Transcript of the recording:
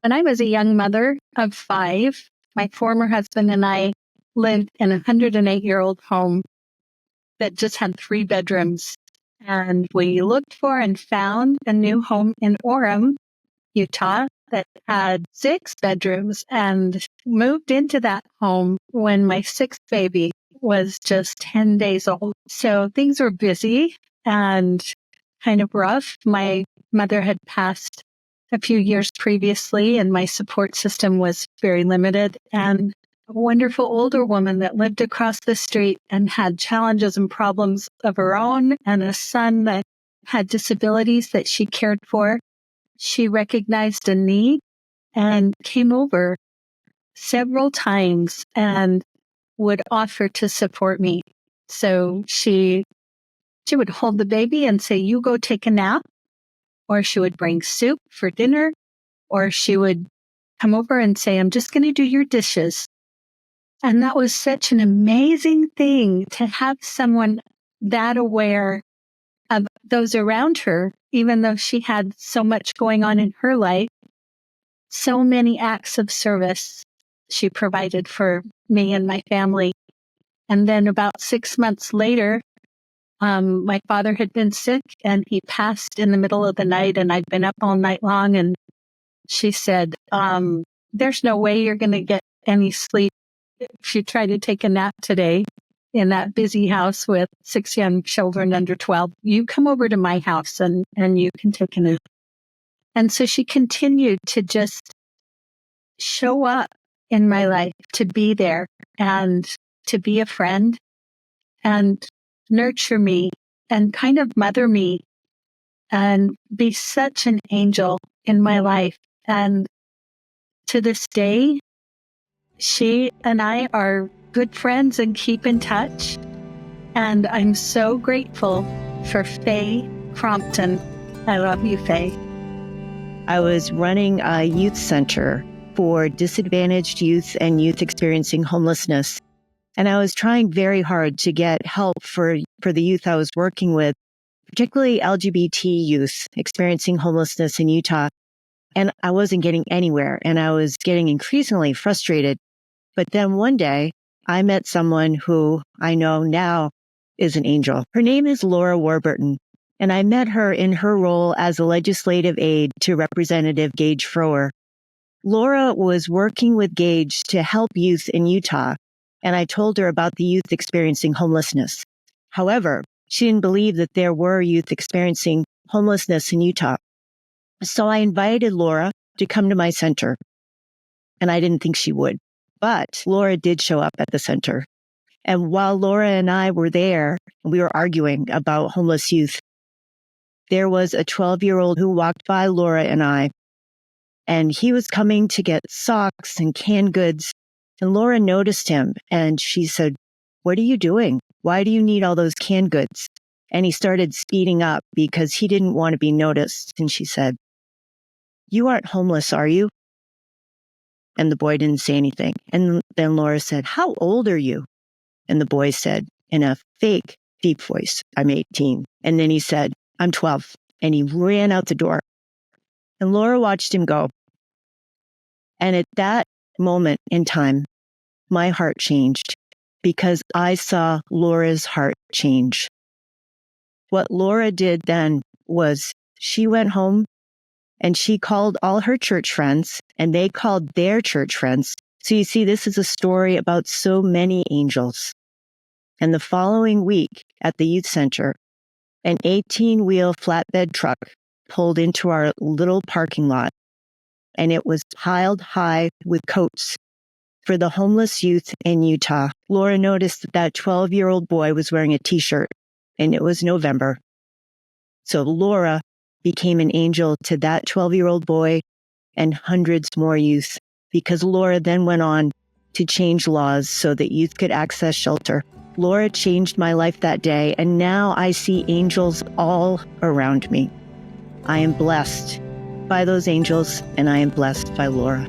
When I was a young mother of 5, my former husband and I lived in a 108-year-old home that just had 3 bedrooms. And we looked for and found a new home in Orem, Utah, that had 6 bedrooms, and moved into that home when my 6th baby was just 10 days old. So things were busy and kind of rough. My mother had passed a few years previously, and my support system was very limited. And a wonderful older woman that lived across the street and had challenges and problems of her own, and a son that had disabilities that she cared for. She recognized a need and came over several times and would offer to support me. So she would hold the baby and say, "You go take a nap," or she would bring soup for dinner, or she would come over and say, "I'm just going to do your dishes." And that was such an amazing thing to have someone that aware of those around her, even though she had so much going on in her life. So many acts of service she provided for me and my family. And then about 6 months later, my father had been sick and he passed in the middle of the night, and I'd been up all night long. And she said, "There's no way you're going to get any sleep if you try to take a nap today in that busy house with 6 young children under 12. You come over to my house and you can take a nap." And so she continued to just show up in my life, to be there and to be a friend and nurture me and kind of mother me and be such an angel in my life. And to this day, she and I are good friends and keep in touch. And I'm so grateful for Faye Crompton. I love you, Faye. I was running a youth center for disadvantaged youth and youth experiencing homelessness. And I was trying very hard to get help for the youth I was working with, particularly LGBT youth experiencing homelessness in Utah. And I wasn't getting anywhere, and I was getting increasingly frustrated. But then one day, I met someone who I know now is an angel. Her name is Laura Warburton, and I met her in her role as a legislative aide to Representative Gage Frower. Laura was working with Gage to help youth in Utah, and I told her about the youth experiencing homelessness. However, she didn't believe that there were youth experiencing homelessness in Utah. So I invited Laura to come to my center, and I didn't think she would. But Laura did show up at the center. And while Laura and I were there, we were arguing about homeless youth, there was a 12-year-old who walked by Laura and I, and he was coming to get socks and canned goods. And Laura noticed him, and she said, "What are you doing? Why do you need all those canned goods?" And he started speeding up because he didn't want to be noticed. And she said, "You aren't homeless, are you?" And the boy didn't say anything. And then Laura said, "How old are you?" And the boy said, in a fake, deep voice, "I'm 18. And then he said, "I'm 12. And he ran out the door. And Laura watched him go. And at that moment in time, my heart changed because I saw Laura's heart change. What Laura did then was she went home and she called all her church friends, and they called their church friends. So you see, this is a story about so many angels. And the following week at the youth center, an 18-wheel flatbed truck pulled into our little parking lot, and it was piled high with coats for the homeless youth in Utah. Laura noticed that 12-year-old boy was wearing a t-shirt, and it was November. So Laura became an angel to that 12-year-old boy and hundreds more youth, because Laura then went on to change laws so that youth could access shelter. Laura changed my life that day, and now I see angels all around me. I am blessed by those angels, and I am blessed by Laura.